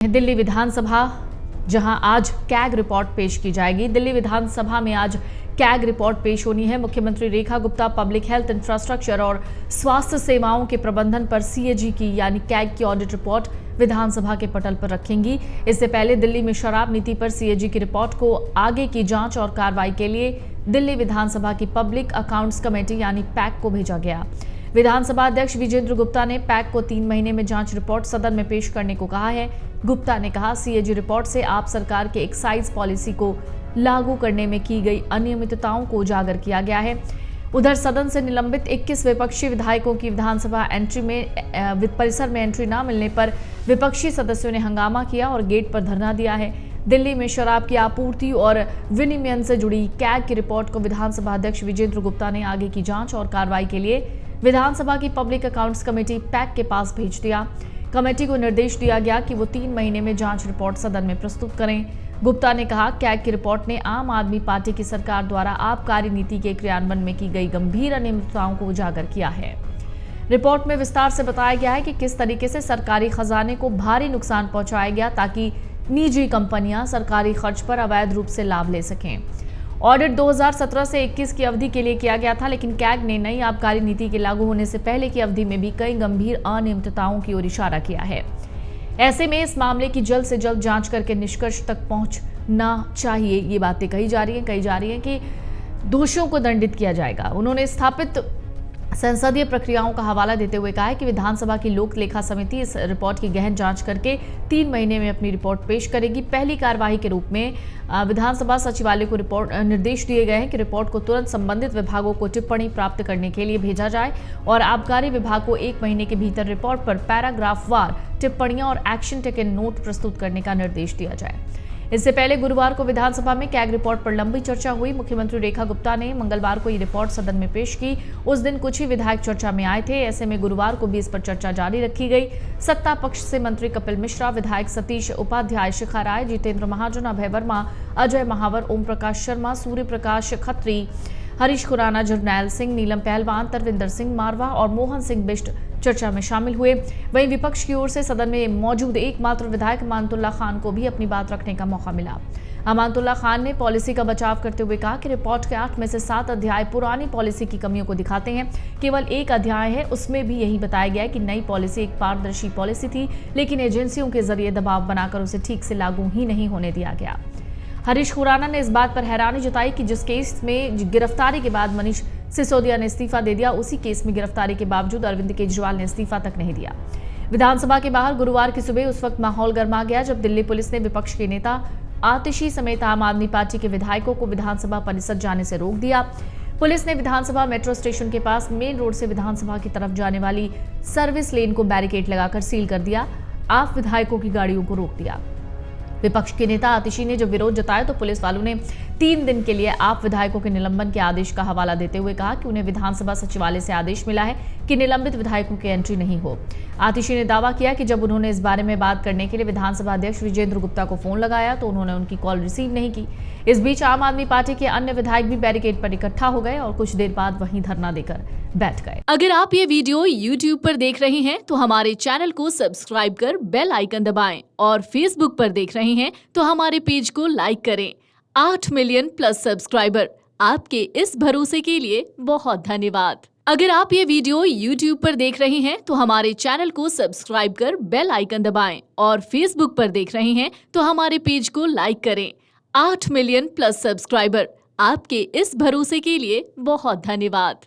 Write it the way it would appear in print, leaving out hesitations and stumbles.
दिल्ली विधानसभा, जहां आज CAG report पेश की जाएगी। दिल्ली विधानसभा में आज कैग रिपोर्ट पेश होनी है। मुख्यमंत्री Rekha Gupta public health infrastructure और स्वास्थ्य सेवाओं के प्रबंधन पर सीएजी की यानी कैग की ऑडिट रिपोर्ट विधानसभा के पटल पर रखेंगी। इससे पहले दिल्ली में शराब नीति पर सीएजी की रिपोर्ट को आगे की जांच और कार्रवाई के लिए दिल्ली विधानसभा की पब्लिक अकाउंट्स कमेटी यानी पैक को भेजा गया। विधानसभा अध्यक्ष विजेंद्र गुप्ता ने पैक को 3 महीने में जांच रिपोर्ट सदन में पेश करने को कहा है। गुप्ता ने कहा, सीएजी रिपोर्ट से आप सरकार के एक्साइज पॉलिसी को लागू करने में की गई अनियमितताओं को उजागर किया गया है। उधर सदन से निलंबित 21 विपक्षी विधायकों की विधानसभा एंट्री में परिसर में एंट्री न मिलने पर विपक्षी सदस्यों ने हंगामा किया और गेट पर धरना दिया है। दिल्ली में शराब की आपूर्ति और विनिमय से जुड़ी कैग की रिपोर्ट को विधानसभा अध्यक्ष विजेंद्र गुप्ता ने आगे की जांच और कार्रवाई के लिए विधानसभा की पब्लिक अकाउंट्स कमेटी पैक के पास भेज दिया। कमेटी को निर्देश दिया गया कि वो 3 महीने में जांच रिपोर्ट सदन में प्रस्तुत करें। गुप्ता ने कहा, कैग की रिपोर्ट ने आम आदमी पार्टी की सरकार द्वारा आबकारी नीति के क्रियान्वयन में की गई गंभीर अनियमितताओं को उजागर किया है। रिपोर्ट में विस्तार से बताया गया है कि किस तरीके से सरकारी खजाने को भारी नुकसान पहुंचाया गया ताकि निजी कंपनियां सरकारी खर्च पर अवैध रूप से लाभ ले सकें। ऑडिट 2017 से 21 की अवधि के लिए किया गया था, लेकिन कैग ने नई आबकारी नीति के लागू होने से पहले की अवधि में भी कई गंभीर अनियमितताओं की ओर इशारा किया है। ऐसे में इस मामले की जल्द से जल्द जांच करके निष्कर्ष तक पहुंचना चाहिए। ये बातें कही जा रही हैं कि दोषियों को दंडित किया जाएगा। उन्होंने स्थापित संसदीय प्रक्रियाओं का हवाला देते हुए कहा है कि विधानसभा की लोक लेखा समिति इस रिपोर्ट की गहन जांच करके 3 महीने में अपनी रिपोर्ट पेश करेगी। पहली कार्यवाही के रूप में विधानसभा सचिवालय को निर्देश दिए गए हैं कि रिपोर्ट को तुरंत संबंधित विभागों को टिप्पणी प्राप्त करने के लिए भेजा जाए और आबकारी विभाग को 1 महीने के भीतर रिपोर्ट पर पैराग्राफ वार टिप्पणियां और एक्शन टेकन नोट प्रस्तुत करने का निर्देश दिया जाए। इससे पहले गुरुवार को विधानसभा में कैग रिपोर्ट पर लंबी चर्चा हुई। मुख्यमंत्री रेखा गुप्ता ने मंगलवार को ये रिपोर्ट सदन में पेश की। उस दिन कुछ ही विधायक चर्चा में आए थे। ऐसे में गुरुवार को भी इस पर चर्चा जारी रखी गई। सत्ता पक्ष से मंत्री कपिल मिश्रा, विधायक सतीश उपाध्याय, शिखा राय, जितेंद्र महाजन, अभय वर्मा, अजय महावर, ओम प्रकाश शर्मा, सूर्य प्रकाश खत्री, हरीश खुराना, जरनैल सिंह, नीलम पहलवान, तरविंदर सिंह मारवा और मोहन सिंह बिष्ट चर्चा में शामिल हुए। वहीं विपक्ष की ओर से सदन में मौजूद एकमात्र विधायक अमानतुल्लाह खान को भी अपनी बात रखने का मौका मिला। अमानतुल्लाह खान ने पॉलिसी का बचाव करते हुए कहा कि रिपोर्ट के 8 में से 7 अध्याय पुरानी पॉलिसी की कमियों को दिखाते हैं। केवल एक अध्याय है, उसमें भी यही बताया गया है कि नई पॉलिसी एक पारदर्शी पॉलिसी थी, लेकिन एजेंसियों के जरिए दबाव बनाकर उसे ठीक से लागू ही नहीं होने दिया गया। हरीश खुराना ने इस बात पर हैरानी जताई कि जिस केस में गिरफ्तारी के बाद मनीष सिसोदिया ने इस्तीफा दे दिया, उसी केस में गिरफ्तारी के बावजूद अरविंद केजरीवाल ने इस्तीफा तक नहीं दिया। विधानसभा के बाहर गुरुवार की सुबह उस वक्त माहौल गर्मा गया जब दिल्ली पुलिस ने विपक्ष के नेता आतिशी समेत आम आदमी पार्टी के विधायकों को विधानसभा परिसर जाने से रोक दिया। पुलिस ने विधानसभा मेट्रो स्टेशन के पास मेन रोड से विधानसभा की तरफ जाने वाली सर्विस लेन को बैरिकेड लगाकर सील कर दिया। आप विधायकों की गाड़ियों को रोक दिया। विपक्ष के नेता आतिशी ने जब विरोध जताया तो पुलिस वालों ने 3 दिन के लिए आप विधायकों के निलंबन के आदेश का हवाला देते हुए कहा कि उन्हें विधानसभा सचिवालय से आदेश मिला है कि निलंबित विधायकों की एंट्री नहीं हो। आतिशी ने दावा किया कि जब उन्होंने इस बारे में बात करने के लिए विधानसभा अध्यक्ष विजेंद्र गुप्ता को फोन लगाया तो उन्होंने उनकी कॉल रिसीव नहीं की। इस बीच आम आदमी पार्टी के अन्य विधायक भी बैरिकेड पर इकट्ठा हो गए और कुछ देर बाद वहीं धरना देकर बैठ गए। अगर आप ये वीडियो YouTube पर देख रहे हैं तो हमारे चैनल को सब्सक्राइब कर बेल आइकन दबाएं और Facebook पर देख रहे हैं तो हमारे पेज को लाइक करें। 8 मिलियन प्लस सब्सक्राइबर, आपके इस भरोसे के लिए बहुत धन्यवाद। अगर आप ये वीडियो YouTube पर देख रहे हैं तो हमारे चैनल को सब्सक्राइब कर बेल आइकन दबाएं और Facebook पर देख रहे हैं तो हमारे पेज को लाइक करें। 8 मिलियन प्लस सब्सक्राइबर, आपके इस भरोसे के लिए बहुत धन्यवाद।